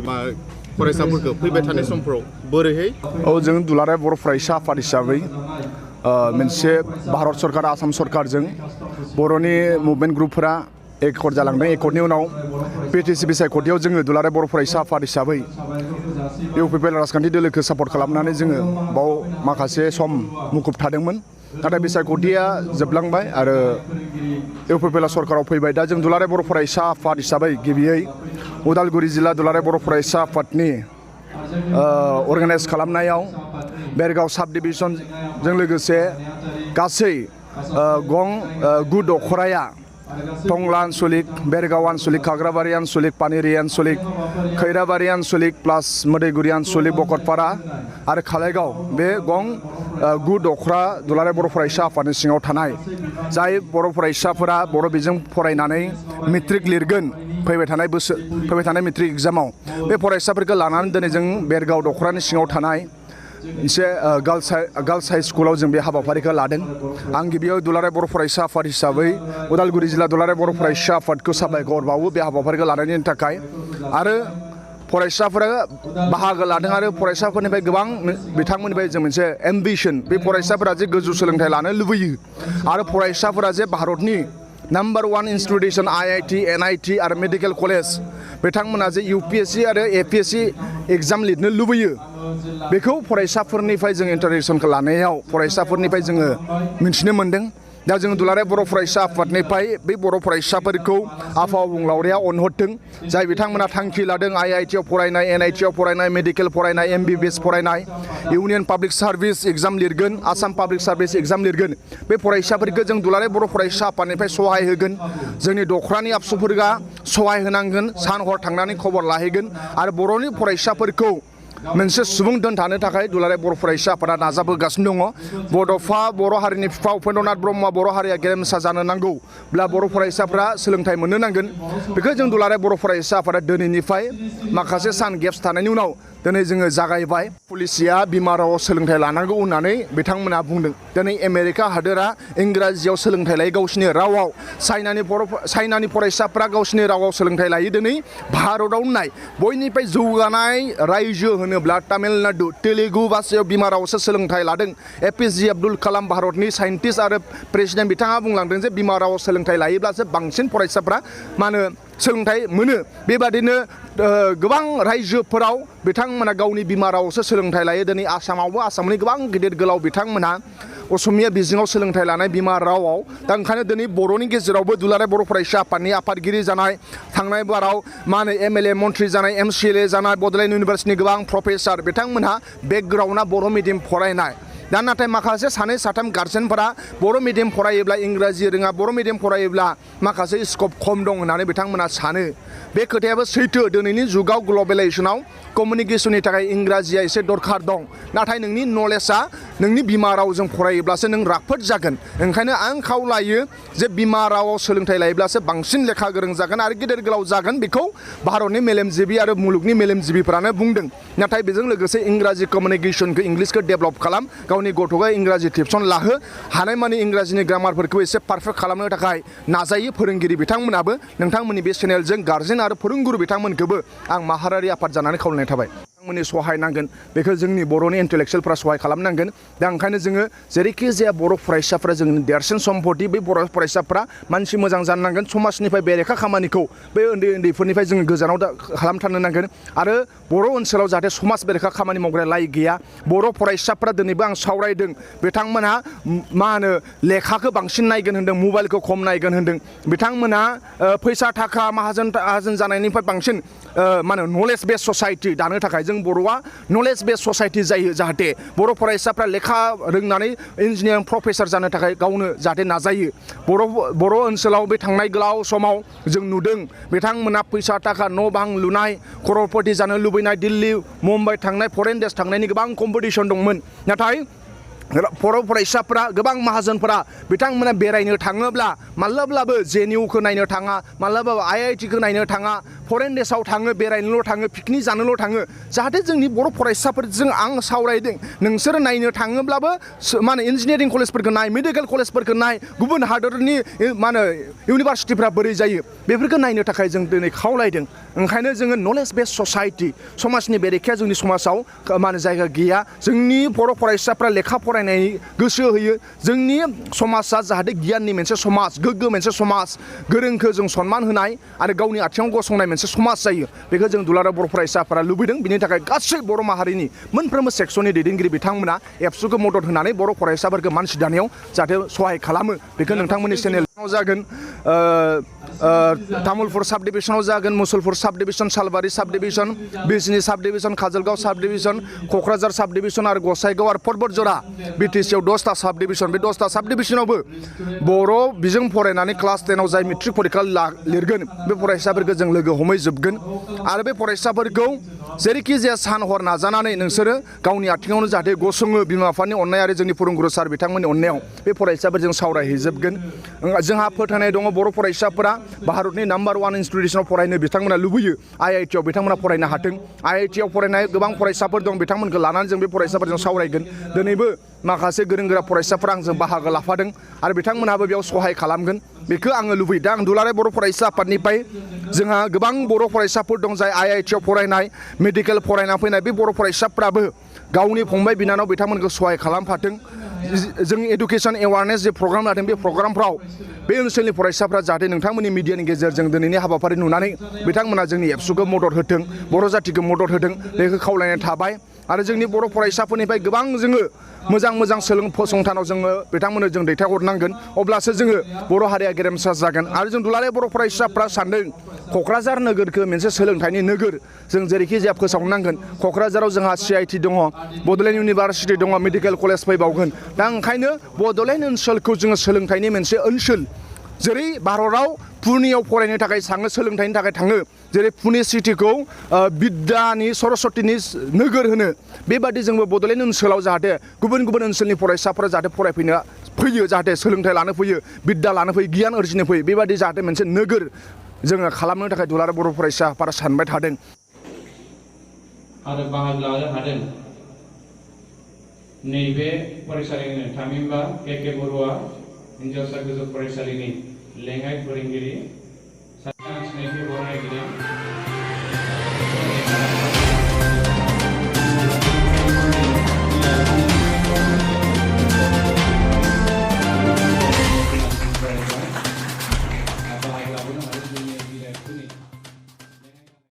फरायसाफोरखौ फैबाय थानाय समफोराव बोरैहाय जों दुलाराय बर' फरायसा आफाद हिसाबै मोनसे भारत सरकार आसाम सरकारजों बर'नि मुभमेन्ट ग्रुपफोरा एकर्ड जालांदों। एकर्डनि उनाव PTC बिसायख'थियाव जोङो दुलाराय बर' फरायसा आफाद हिसाबै इउपिपिएल राजखान्थि दोलोखौ सापर्ट खालामनानै जोङो बाव माखासे सम मुखुब थादोंमोन। नाथाय बिसायख'थिया जोबलांबाय आरो इउपिपिएल सरकाराव फैबाय। दा जों दुलाराय बर' फरायसा आफाद हिसाबै गिबियै उदालगुरि जिल्ला दुलाराय बर' फरायसा आफादनि अर्गानाइज खालामनायाव बेरगाव साब डिभिजनजों लोगोसे गासै गं 9 दखराया टंला आन्सलिक, बेरगाव आन्सलिक, खाग्राबारि आन्सलिक, पानेरि आन्सलिक, खैराबारि आन्सलिक प्लास मोदैगुरि आन्सलिक, बकरपारा आरो खालायगाव बे गं 9 दखरा दुलाराय बर' फरायसा आफादनि सिङाव थानाय जाय बर' फरायसाफोरा बर' बिजों फरायनानै मेट्रिक लिरगोन फैबाय थानाय मेट्रिक एग्जामाव बे फरायसाफोरखौ लानानै दिनै जों बेरगाव दखरानि सिङाव थानाय मोनसे गार्लस हाई स्कुलाव जों बे हाबाफारिखौ लादों। आं गिबियाव दुलाराय बर' फरायसा आफाद हिसाबै उदालगुरि जिल्ला दुलाराय बर' फरायसा आफादखौ साबायखर बावो बे हाबाफारिखौ लानायनि थाखाय। आरो फरायसाफोरा बाहागो लादों आरो फरायसाफोरनिफ्राय गोबां बिथांमोननिफ्राय जों मोनसे एम्बिशन बे फरायसाफोरा जे गोजौ सोलोंथाइ लानो लुबैयो आरो फरायसाफोरा जे भारतनि नम्बर 1 इन्स्टिटिउसन IIT, NIT आरो मेडिकेल कलेज बिथांमोना जे UPSC आरो APSC एग्जाम लिरनो लुबैयो बेखौ फरायसाफोरनिफ्राय जों इन्टारेक्सनखौ लानायाव फरायसाफोरनिफ्राय जोङो मिन्थिनो मोन्दों। दा जों दुलाराय बर' फरायसा आफादनिफ्राय बे बर' फरायसाफोरखौ आफा अबंलावरिया अनहरदों जाय बिथांमोना थांखि लादों IIT आव फरायनाय, NIT आव फरायनाय, मेडिकेल फरायनाय, MBBS फरायनाय, इउनियन पाब्लिक सार्भिस एग्जाम लिरगोन, आसाम पाब्लिक सार्भिस एग्जाम लिरगोन। बे फरायसाफोरखौ जों दुलाराय बर' फरायसा आफादनिफ्राय सहाय होगोन। जोंनि दखरानि आबसुफोरा सहाय होनांगोन, सान हर थांनानै खबर लाहैगोन आरो बर'नि फरायसाफोरखौ मोनसे सुबुं दोनथानो थाखाय दुलाराय बर' फरायसा आफादा नाजाबोगासिनो दङ। बड'फा बर' हारिनि बिफा उपेन्द्रनाथ ब्रह्मआ बर' हारिया गेरेमसा जानो नांगौब्ला बर' फरायसाफ्रा सोलोंथाइ मोननो नांगोन। बेखौ जों दुलाराय बर' फरायसा आफादा दिनैनिफ्राय माखासे सान गेप्स थानायनि उनाव दिनै जोङो जागायबाय। पुलिसिया बिमा रावाव सोलोंथाइ लानांगौ होननानै बिथांमोना बुंदों। दिनै आमेरिका हादोरा इंराजियाव सोलोंथाइ लायो गावसिनि रावाव, चाइनानि फरायसाफ्रा गावसिनि रावाव सोलोंथाइ लायो। दिनै भारताव नाय बयनिफ्राय जौगानाय रायजो होनोब्ला तामिलनाडु तेलुगु भाषायाव बिमा रावसो सोलोंथाइ लादों। APJ आब्दुल कालाम भारतनि साइन्टिस्ट आरो प्रेसिडेन्ट बिथाङा बुंलांदों जे बिमा रावाव सोलोंथाइ लायोब्लासो बांसिन फरायसाफ्रा मा होनो सोलोंथाइ मोनो। बेबादिनो गोबां रायजोफोराव बिथांमोना गावनि बिमा रावसो सोलोंथाइ लायो। दिनै आसामावबो आसामनि गोबां गिदिर गोलाव बिथांमोना असमिया बिजोङाव सोलोंथाइ लानाय बिमा रावाव। दा ओंखायनो दिनै बर'नि गेजेरावबो दुलाराय बर' फरायसा आफादनि आफादगिरि जानाय, थांनाय बाराव मा होनो MLA मन्थ्रि जानाय, MCLA जानाय, बड'लेण्ड इउनिभार्सिटिनि गोबां प्रफेसार बिथांमोनहा बेकग्राउन्डआ बर' मिडियाम फरायनाय। दा नाथाय माखासे सानै साथाम गार्जेनफोरा बर' मिडियाम फरायोब्ला इंराजि रोङा, बर' मिडियाम फरायोब्ला माखासे स्कप खम दं होननानै बिथांमोना सानो। बे खोथायाबो सैथो। दिनैनि जुगाव ग्लबेलाइजेसनाव कमिउनिकेसननि थाखाय इंराजिया एसे दरखार दं। नाथाय नोंनि नलेजआ नोंनि बिमा रावजों फरायोब्लासो नों राफोद जागोन। ओंखायनो आं खावलायो जे बिमा रावाव सोलोंथाइ लायोब्लासो बांसिन लेखा गोरों जागोन आरो गेदेर गोलाव जागोन। बेखौ भारतनि मेलेमजिबि आरो मुलुगनि मेलेमजिबिफ्रानो बुंदों। नाथाय बेजों लोगोसे इंराजि कमिउनिकेसनखौ इंलिसखौ डेभेलप खालाम, गावनि गथ'खौ इंराजि टिउसन लाहो, हानायमानि इंराजिनि ग्रामारफोरखौ एसे पारफेक्ट खालामनो थाखाय नाजायो फोरोंगिरि बिथांमोनाबो। नोंथांमोननि बे चेनेलजों गार्जेन आरो फोरोंगुरु बिथांमोनखौबो आं माहारियारि आफाद जानानै खावलायनाय थाबाय। बिथांमोननि सहाय नांगोन, बेखौ जोंनि बर'नि इन्टेलेक्सुयेलफ्रा सहाय खालामनांगोन। दा ओंखायनो जोङो जेरैखि जाया बर' फरायसाफ्रा जोंनि देरसिन सम्पति, बे बर' फरायसाफ्रा मानसि मोजां जानो नांगोन। समाजनिफ्राय बेरेखा खामानिखौ बे उन्दैफोरनिफ्राय जोङो गोजानाव खालामथारनो नांगोन आरो बर' ओनसोलाव जाहाथे समाज बेरेखा खामानि मावग्रा लाय गैया। बर' फरायसाफ्रा दिनैबो आं सावरायदों बिथांमोनहा मा होनो लेखाखौ बांसिन नायगोन होनदों, मबाइलखौ खम नायगोन होनदों। बिथांमोनहा फैसा थाखा माहाजोन जानायनिफ्राय बांसिन मा होनो नलेज बेस ससाइटि दानो थाखाय जों बर'आ नलेज बेस ससाइटि जायो। जाहाथे बर' फरायसाफ्रा लेखा रोंनानै इन्जिनियारिं प्रफेसर जानो थाखाय गावनो जाहाथे नाजायो। बर' ओनसोलाव बे थांनाय गोलाव समाव जों नुदों बिथांमोना फैसा थाखा न' बां लुनाय, कर'रपति जानो लुबैनाय, दिल्ली मुम्बाइ थांनाय, फरेन देश थांनायनि गोबां कम्पिटिसन दंमोन। नाथाय बर' फरायसाफोरा गोबां माहाजोनफोरा बिथांमोना बेरायनो थाङोब्ला माब्लाबाबो जेएनइउखौ नायनो थाङा माब्लाबाबो आईआईटीखौ नायनो थाङा फरेन देशआव थाङो बेरायनोल' थाङो पिकनिक जानोल' थाङो जाहाथे जोंनि बर' फरायसाफोरजों आं सावरायदों नोंसोर नायनो थाङोब्लाबो मा होनो इन्जिनियारिं कलेजफोरखौ नाय मेडिकेल कलेजफोरखौ नाय गुबुन हादरनि मा होनो इउनिभारसिटिफ्रा बोरै जायो बेफोरखौ नायनो थाखाय जों दिनै खावलायदों ओंखायनो जोङो नलेज बेस्ड ससाइटि समाजनि बेरेखाया जोंनि समाजाव मा होनो जायगा गैया जोंनि बर' फरायसाफ्रा लेखा फरायनाय गोसो होयो जोंनि समाजा जाहाथे गियाननि मोनसे समाज गोग्गो मोनसे समाज गोरोंखौ जों सनमान होनाय आरो गावनि आथिङाव गसंनाय मोनसे समाज जायो बेखौ जों दुलाराय बर' फरायसाफोरा लुबैदों बिनि थाखाय गासै बर' माहारिनि मोनफ्रोमबो सेक्सननि दैदेनगिरि बिथांमोना एबसुखौ मदद होनानै बर' फरायसाफोरखौ मानसि दानायाव जाहाथे सहाय खालामो बेखौ नोंथांमोननि चेनेलाव जागोन तामुलपुर साब डिभिजनाव जागोन मुसलपुर साब डिभिजन सालबारि साब डिभिजन बिजनी साब डिभिजन काजलगांव साब डिभिजन क'क्राझार साब डिभिजन आरो गसाइगाव आरो पर्बतजरा बिटिसिआव 10टा साब डिभिजन बे 10टा साब डिभिजनावबो बर' बिजों फरायनानै क्लास 10आव जाय मेट्रिक परिखा लिरगोन बे फरायसाफोरखौ जों लोगो हमहैजोबगोन आरो बे फरायसाफोरखौ जेरैखि जाया सान हर नाजानानै नोंसोरो गावनि आथिङावनो जाहाथे गसङो बिमा बिफानि अननाय आरो जोंनि फोरोंगुरु सार बिथांमोननि अननायाव बे फरायसाफोरजों सावरायहैजोबगोन जोंहा फोथायनाय दङ बर' फरायसाफोरा भारतनि नाम्बार 1 इन्स्टिटिउसनाव फरायनो बिथांमोना लुबैयो आईआईटीआव बिथांमोना फरायनो हाथों आईआईटीआव फरायनाय गोबां फरायसाफोर दं बिथांमोनखौ लानानै जों बे फरायसाफोरजों सावरायगोन दिनैबो माखासे गोरों गोरा फरायसाफोरा आंजों बाहागो लाफादों आरो बिथांमोनहाबो बेयाव सहाय खालामगोन बेखौ आङो लुबैयो दा आं दुलाराय बर' फरायसा आफादनिफ्राय जोंहा गोबां बर' फरायसाफोर दं जाय आईआईटीआव फरायनाय मेडिकेल फरायना फैनाय बे बर' फरायसाफ्राबो गावनि फंबाय बिनानाव बिथांमोनखौ सहाय खालामफाथों जों एडुकेसन एवारनेस जे प्रग्राम लादों बे प्रग्रामफ्राव बे ओनसोलनि फरायसाफ्रा जाहाथे नोंथांमोननि मिडियानि गेजेरजों दिनैनि हाबाफारि नुनानै बिथांमोना जोंनि एबसुखौ मदद होथों बर' जाथिखौ मदद होथों बेखौ खावलायनाय थाबाय आरो जोंनि बर' फरायसाफोरनिफ्राय गोबां जोङो मोजां फसंथानाव जोङो बिथांमोननो जों दैथायहरनांगोन अब्लासो जोङो बर' हारिया गेरेमसा जागोन आरो जों दुलाराय बर' फरायसाफ्रा सानदों क'क्राझार नोगोरखौ मोनसे सोलोंथाइनि नोगोर जों जेरैखि जाया फोसावनांगोन क'क्राझाराव जोंहा CIT दङ बड'लेण्ड इउनिभारसिटि दङ मेडिकेल कलेज फैबावगोन दा ओंखायनो बड'लेण्ड ओनसोलखौ जोङो सोलोंथाइनि मोनसे ओनसोल जेरै भारताव पुनेयाव फरायनो थाखाय थाङो सोलोंथाइनि थाखाय थाङो जेरै पुने सिटिखौ बिद्यानि सरस्वतीनि नोगोर होनो बेबादि जोंबो बड'लेण्ड ओनसोलाव जाहाथे गुबुन गुबुन ओनसोलनि फरायसाफोरा जाहाथे फैयो जाहाथे सोलोंथाइ लानो फैयो बिद्या लानो फैयो गियान आरजिनो फैयो बेबादि जाहाथे मोनसे नोगोर जोङो खालामनो थाखाय दुलाराय बर' फरायसाफोरा सानबाय थादों आरो बाहागो लानो हादों नैबे फरायसालिनि थामहिनबा के बरुवा हिनजावसा गोजौ फरायसालिनि लेङाइ फोरोंगिरि